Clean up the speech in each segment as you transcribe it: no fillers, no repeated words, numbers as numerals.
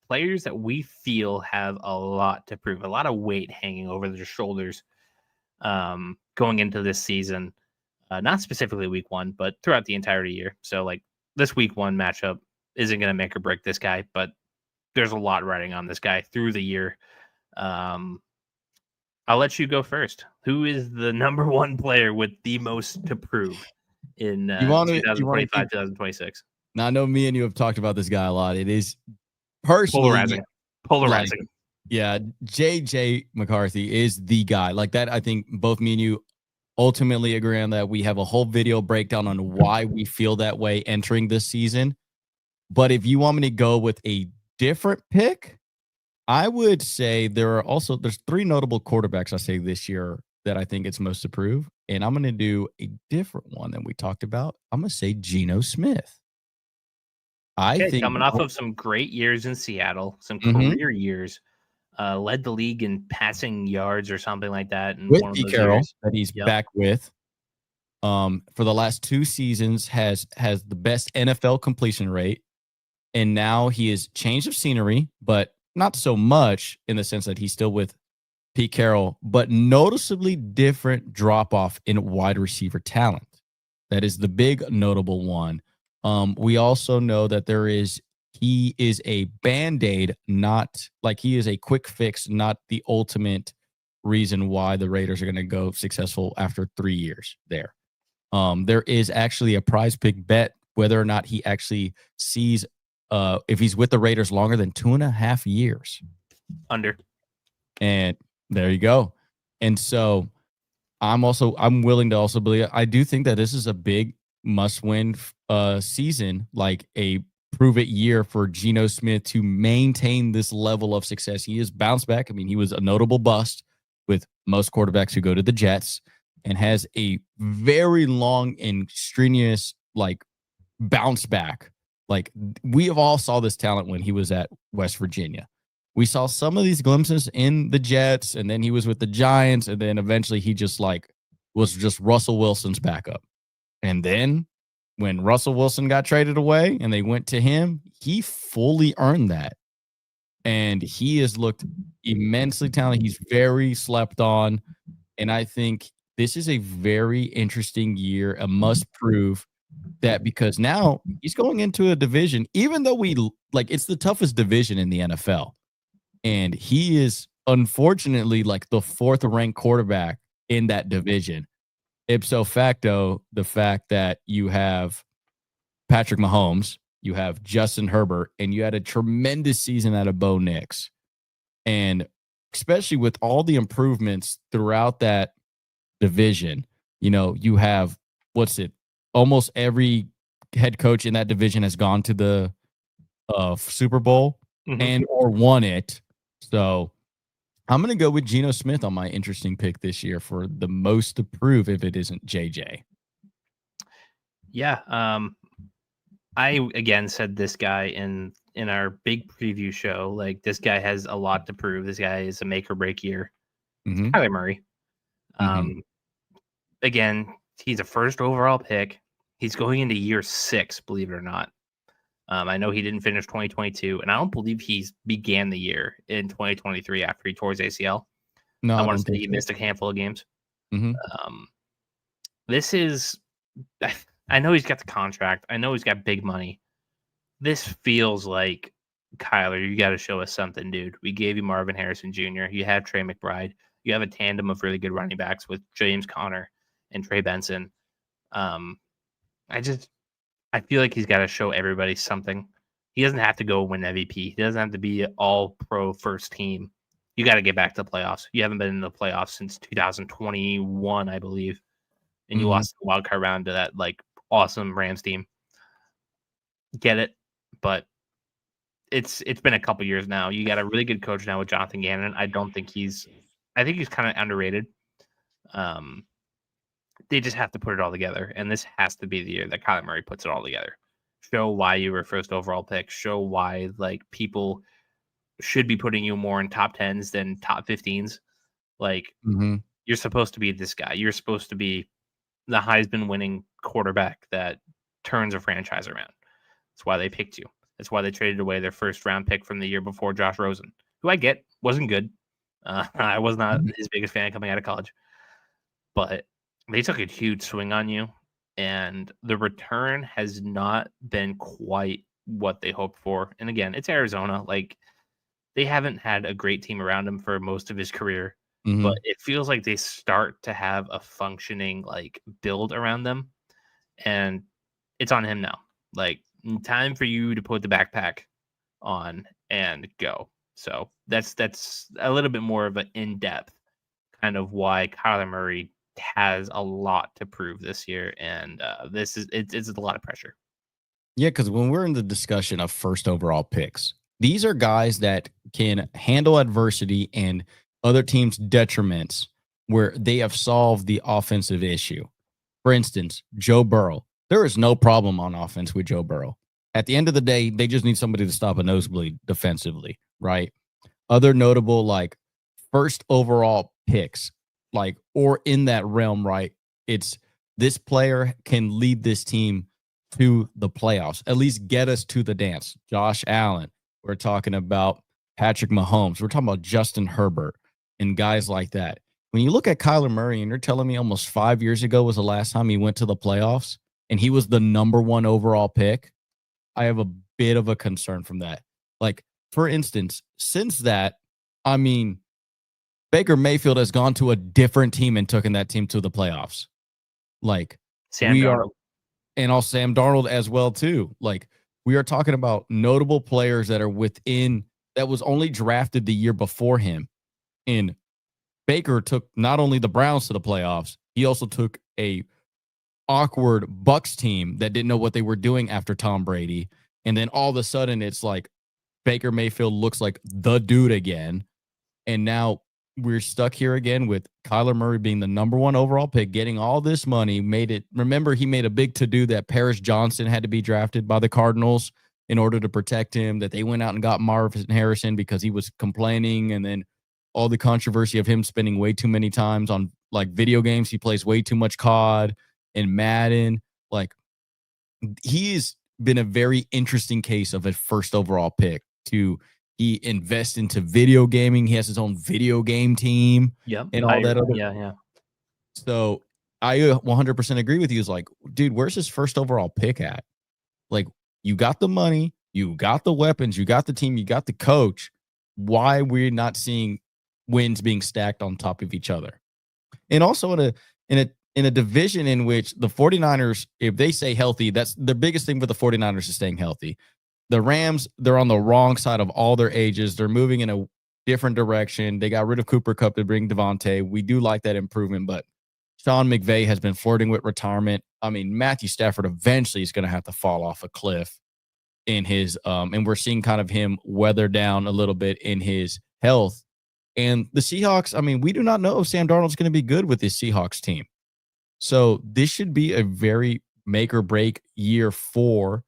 players that we feel have a lot to prove, a lot of weight hanging over their shoulders going into this season. Not specifically week one, but throughout the entire year. So, like, this week one matchup isn't going to make or break this guy, but there's a lot riding on this guy through the year. I'll let you go first. Who is the number one player with the most to prove in 2025, 2026? Now, I know me and you have talked about this guy a lot. It is personally polarizing. Yeah, JJ McCarthy is the guy. Like that, I think both me and you ultimately agree on that. We have a whole video breakdown on why we feel that way entering this season. But if you want me to go with a different pick, I would say there's three notable quarterbacks I say this year that I think it's most to prove. And I'm going to do a different one than we talked about. I'm going to say Geno Smith. I think coming off of some great years in Seattle, some career years, led the league in passing yards or something like that. And with one of Pete those Carroll years that he's back with, for the last 2 seasons has the best NFL completion rate. And now he has changed of scenery, but not so much in the sense that he's still with Pete Carroll, but noticeably different drop off in wide receiver talent. That is the big notable one. We also know that he is a Band-Aid, not like he is a quick fix, not the ultimate reason why the Raiders are going to go successful after 3 years there. There is actually a prize pick bet whether or not he actually sees if he's with the Raiders longer than 2.5 years. Under. And there you go. And so I'm willing to also believe, I do think that this is a big must-win season, like a prove-it year for Geno Smith to maintain this level of success. He has bounced back. I mean, he was a notable bust with most quarterbacks who go to the Jets and has a very long and strenuous, like, bounce back. Like, we have all saw this talent when he was at West Virginia. We saw some of these glimpses in the Jets, and then he was with the Giants, and then eventually he just was just Russell Wilson's backup. And then when Russell Wilson got traded away and they went to him, he fully earned that. And he has looked immensely talented. He's very slept on. And I think this is a very interesting year, a must prove that, because now he's going into a division, even though it's the toughest division in the NFL. And he is unfortunately like the 4th ranked quarterback in that division. Ipso facto, the fact that you have Patrick Mahomes, you have Justin Herbert, and you had a tremendous season out of Bo Nix. And especially with all the improvements throughout that division, you have, almost every head coach in that division has gone to the Super Bowl and or won it. So I'm going to go with Geno Smith on my interesting pick this year for the most to prove if it isn't JJ. Yeah. I, again, said this guy in our big preview show. Like, this guy has a lot to prove. This guy is a make or break year. Kyler Murray. Again, he's a first overall pick. He's going into year 6, believe it or not. I know he didn't finish 2022, and I don't believe he began the year in 2023 after he tore his ACL. No, I want to say he missed a handful of games. This is, I know he's got the contract. I know he's got big money. This feels like, Kyler, you got to show us something, dude. We gave you Marvin Harrison Jr. You have Trey McBride. You have a tandem of really good running backs with James Conner and Trey Benson. I feel like he's got to show everybody something. He doesn't have to go win MVP. He doesn't have to be all pro first team. You got to get back to the playoffs. You haven't been in the playoffs since 2021, I believe. And you lost the wild card round to that awesome Rams team. Get it, but it's been a couple years now. You got a really good coach now with Jonathan Gannon. I think he's kind of underrated. They just have to put it all together, and this has to be the year that Kyler Murray puts it all together. Show why you were first overall pick. Show why people should be putting you more in top 10s than top 15s. You're supposed to be this guy. You're supposed to be the Heisman winning quarterback that turns a franchise around. That's why they picked you. That's why they traded away their first round pick from the year before, Josh Rosen, who I get wasn't good. I was not his biggest fan coming out of college, but they took a huge swing on you, and the return has not been quite what they hoped for. And again, it's Arizona. Like, they haven't had a great team around him for most of his career, but it feels like they start to have a functioning like build around them, and it's on him now. Like, time for you to put the backpack on and go. So that's a little bit more of an in-depth kind of why Kyler Murray has a lot to prove this year, and it's a lot of pressure. Yeah, because when we're in the discussion of first overall picks, these are guys that can handle adversity and other teams' detriments where they have solved the offensive issue. For instance, Joe Burrow. There is no problem on offense with Joe Burrow. At the end of the day, they just need somebody to stop a nosebleed defensively, right? Other notable, like, first overall picks, like, or in that realm, right? It's this player can lead this team to the playoffs, at least get us to the dance. Josh Allen. We're talking about Patrick Mahomes. We're talking about Justin Herbert and guys like that. When you look at Kyler Murray and you're telling me almost 5 years ago was the last time he went to the playoffs and he was the number one overall pick, I have a bit of a concern from that. Like, for instance, since that, I mean, Baker Mayfield has gone to a different team and taken that team to the playoffs. Like, Sam we Darnold. are, and also Sam Darnold as well too. Like, we are talking about notable players that are within that was only drafted the year before him. And Baker took not only the Browns to the playoffs, he also took a awkward Bucks team that didn't know what they were doing after Tom Brady. And then all of a sudden it's like Baker Mayfield looks like the dude again. And now we're stuck here again with Kyler Murray being the number one overall pick, getting all this money, remember, he made a big to-do that Paris Johnson had to be drafted by the Cardinals in order to protect him, that they went out and got Marvin Harrison because he was complaining, and then all the controversy of him spending way too many times on like video games. He plays way too much COD and Madden. Like, he's been a very interesting case of a first overall pick he invests into video gaming. He has his own video game team and all that other. Yeah. So I 100% agree with you. It's like, dude, where's his first overall pick at? Like, you got the money, you got the weapons, you got the team, you got the coach. Why we're not seeing wins being stacked on top of each other? And also in a division in which the 49ers, if they stay healthy, that's the biggest thing for the 49ers is staying healthy. The Rams, they're on the wrong side of all their ages. They're moving in a different direction. They got rid of Cooper Kupp to bring Devontae. We do like that improvement, but Sean McVay has been flirting with retirement. I mean, Matthew Stafford eventually is going to have to fall off a cliff in his and we're seeing kind of him weather down a little bit in his health. And the Seahawks, I mean, we do not know if Sam Darnold's going to be good with this Seahawks team. So this should be a very make or break year for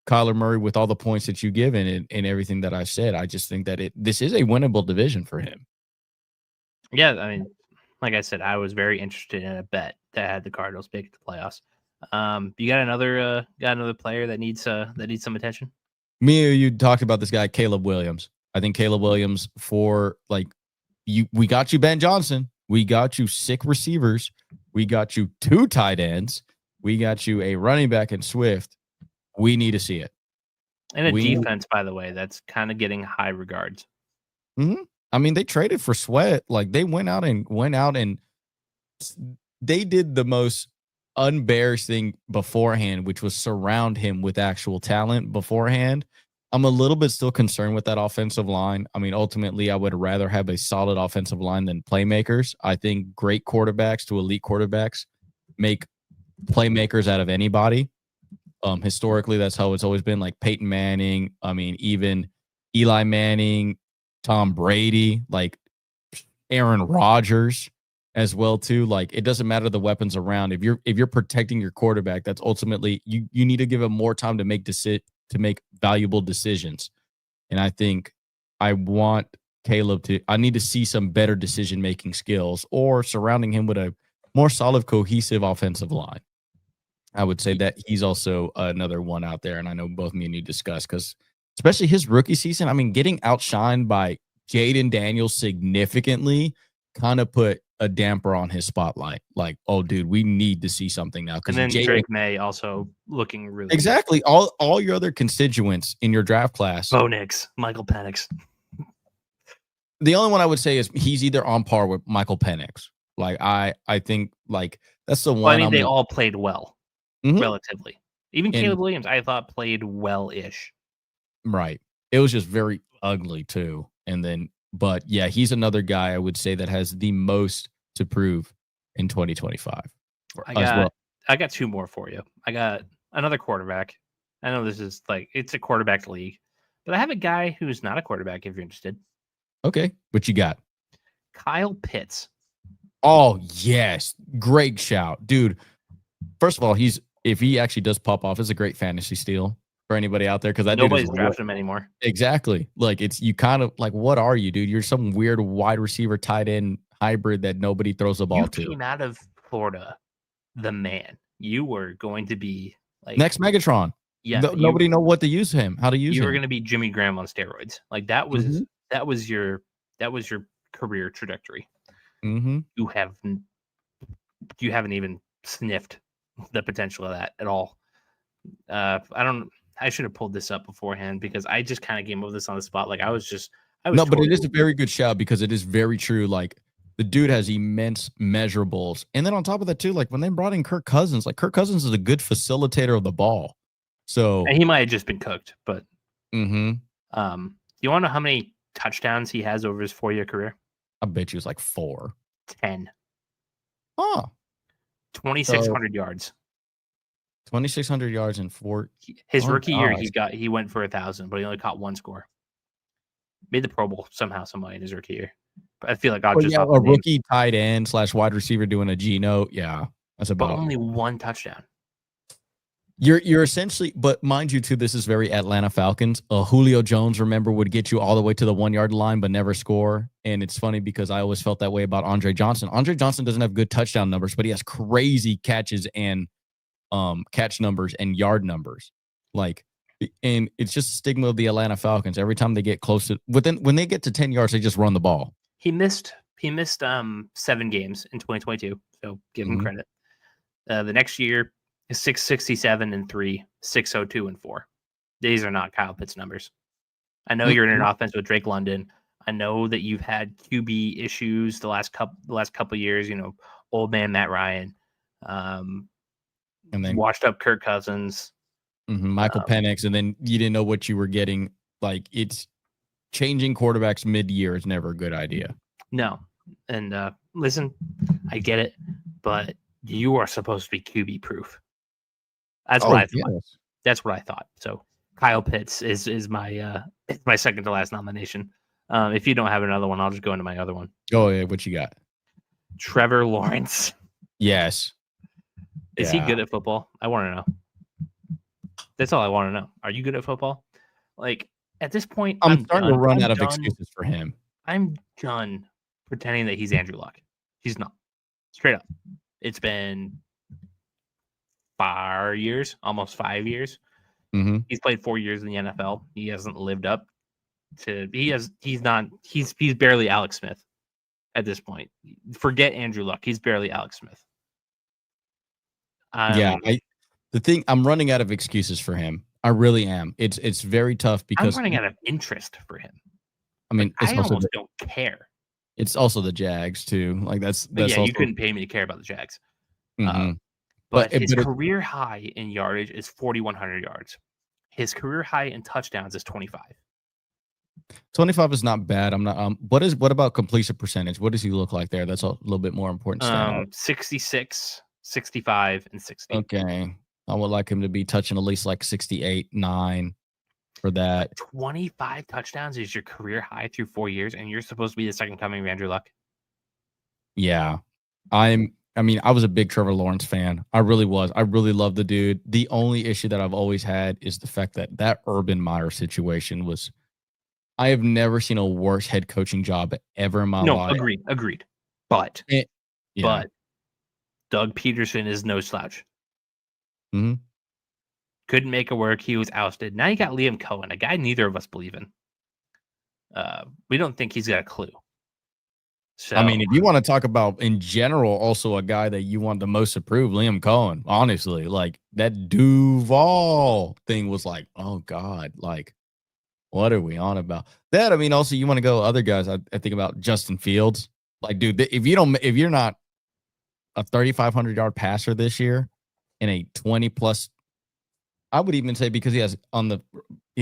Kyler Murray with all the points that you give and everything that I've said. I just think that this is a winnable division for him. Yeah, I mean, like I said, I was very interested in a bet that had the Cardinals make the playoffs. You got another player that needs some attention? Me or you talked about this guy, Caleb Williams. I think Caleb Williams we got you Ben Johnson. We got you 6 receivers. We got you 2 tight ends. We got you a running back in Swift. We need to see it. And defense, by the way, that's kind of getting high regards. Mm-hmm. I mean, they traded for Sweat. Like, they went out and they did the most unbearish thing beforehand, which was surround him with actual talent beforehand. I'm a little bit still concerned with that offensive line. I mean, ultimately, I would rather have a solid offensive line than playmakers. I think great quarterbacks to elite quarterbacks make playmakers out of anybody. Historically, that's how it's always been. Like Peyton Manning, I mean, even Eli Manning, Tom Brady, like Aaron Rodgers as well too. Like, it doesn't matter the weapons around. If you're protecting your quarterback, that's ultimately you need to give him more time to make valuable decisions. And I think I want I need to see some better decision-making skills or surrounding him with a more solid, cohesive offensive line. I would say that he's also another one out there. And I know both me and you discussed because especially his rookie season. I mean, getting outshined by Jaden Daniels significantly kind of put a damper on his spotlight. Like, oh, dude, we need to see something now And because then Jaden. Drake May also looking really Exactly. All your other constituents in your draft class. Bo Nix, Michael Penix. The only one I would say is he's either on par with Michael Penix. Like I think like that's the one. Well, I mean, they all played well, Mhm. relatively. Even Caleb Williams, I thought played well-ish. Right. It was just very ugly too. And then, but yeah, he's another guy I would say that has the most to prove in 2025 as well. I got two more for you. I got another quarterback. I know this is like it's a quarterback league, but I have a guy who's not a quarterback. If you're interested, Okay, what you got? Kyle Pitts. Oh yes, great shout, dude. First of all, if he actually does pop off, it's a great fantasy steal for anybody out there because that dude is Nobody's drafting him anymore. Exactly. Like it's you kind of like, what are you, dude? You're some weird wide receiver tight end hybrid that nobody throws the ball to. You came out of Florida, the man. You were going to be like next Megatron. Yeah, nobody know what to use him, how to use him. You were going to be Jimmy Graham on steroids. Like that was your career trajectory. Mm-hmm. You haven't even sniffed the potential of that at all. I should have pulled this up beforehand because I just kind of came up with this on the spot. Like I was no, but it is a very good shout because it is very true. Like the dude has immense measurables. And then on top of that too, like when they brought in Kirk Cousins, like Kirk Cousins is a good facilitator of the ball. So and he might have just been cooked, but do you want to know how many touchdowns he has over his 4-year career? I bet you it's like 4. 10. Oh. 2,600 yards. 2,600 yards and 4. His rookie year, he went for 1,000, but he only caught one score. Made the Pro Bowl somehow, somebody in his rookie year. But I feel like I'll just a rookie tight end / wide receiver doing a G note. Yeah, that's about. But only one touchdown. You're essentially, but mind you, too, this is very Atlanta Falcons. Julio Jones, remember, would get you all the way to the 1-yard line, but never score. And it's funny because I always felt that way about Andre Johnson. Andre Johnson doesn't have good touchdown numbers, but he has crazy catches and catch numbers and yard numbers. Like, and it's just a stigma of the Atlanta Falcons. Every time they get close to when they get to 10 yards, they just run the ball. He missed 7 games in 2022, so give him credit. The next year is 667-3, 602-4. These are not Kyle Pitts numbers. I know you're in an offense with Drake London. I know that you've had QB issues the last couple of years. You know, old man Matt Ryan, and then washed up Kirk Cousins, Michael Penix, and then you didn't know what you were getting. Like it's changing quarterbacks mid-year is never a good idea. No, and listen, I get it, but you are supposed to be QB proof. That's what I thought. Yes. That's what I thought. So Kyle Pitts is my second to last nomination. If you don't have another one, I'll just go into my other one. Oh yeah, what you got? Trevor Lawrence. Yes. Is he good at football? I want to know. That's all I want to know. Are you good at football? Like at this point, I'm starting to run out of excuses for him. I'm done pretending that he's Andrew Luck. He's not. Straight up. It's been 4 years, almost 5 years. He's played 4 years in the NFL. He hasn't lived up to. He's barely Alex Smith at this point. Forget Andrew Luck. He's barely Alex Smith. I'm running out of excuses for him. I really am. It's very tough because I'm running out of interest for him. I mean, I almost don't care. It's also the Jags too. Like that's also, you couldn't pay me to care about the Jags. But his career high in yardage is 4,100 yards. His career high in touchdowns is 25. 25 is not bad. I'm not. What about completion percentage? What does he look like there? That's a little bit more important. 66, 65, and 60. Okay, I would like him to be touching at least like 68, 9 for that. 25 touchdowns is your career high through 4 years, and you're supposed to be the second coming of Andrew Luck. Yeah, I was a big Trevor Lawrence fan. I really was. I really love the dude. The only issue that I've always had is the fact that Urban Meyer situation was. I have never seen a worse head coaching job ever in my life. No, agreed. But Doug Peterson is no slouch. Couldn't make it work. He was ousted. Now you got Liam Cohen, a guy neither of us believe in. We don't think he's got a clue. So I mean, if you want to talk about in general, also a guy that you want the most to prove, Liam Cohen, honestly, like that Duval thing was like, oh God, like, what are we on about? That, I mean, also you want to go other guys. I think about Justin Fields. Like, dude, if you're not a 3,500 yard passer this year in a 20 plus, I would even say because he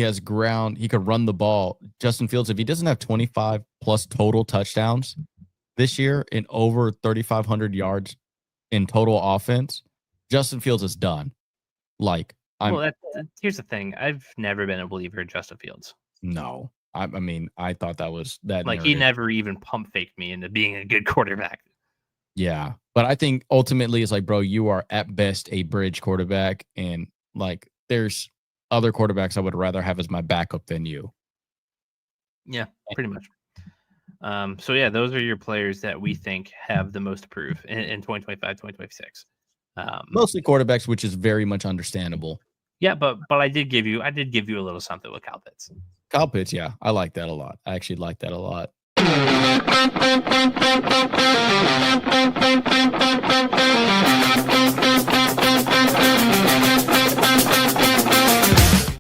has ground, he could run the ball. Justin Fields, if he doesn't have 25 plus total touchdowns this year in over 3,500 yards in total offense, Justin Fields is done. Like, here's the thing. I've never been a believer in Justin Fields. No. I mean, I thought that was that. Like, he never even pump faked me into being a good quarterback. Yeah. But I think ultimately it's like, bro, you are at best a bridge quarterback. And like, there's other quarterbacks I would rather have as my backup than you. Yeah, pretty much. So yeah, those are your players that we think have the most to prove in 2025, 2026. Mostly quarterbacks, which is very much understandable. Yeah, but I did give you a little something with Kyle Pitts. Kyle Pitts, yeah, I like that a lot. I actually like that a lot.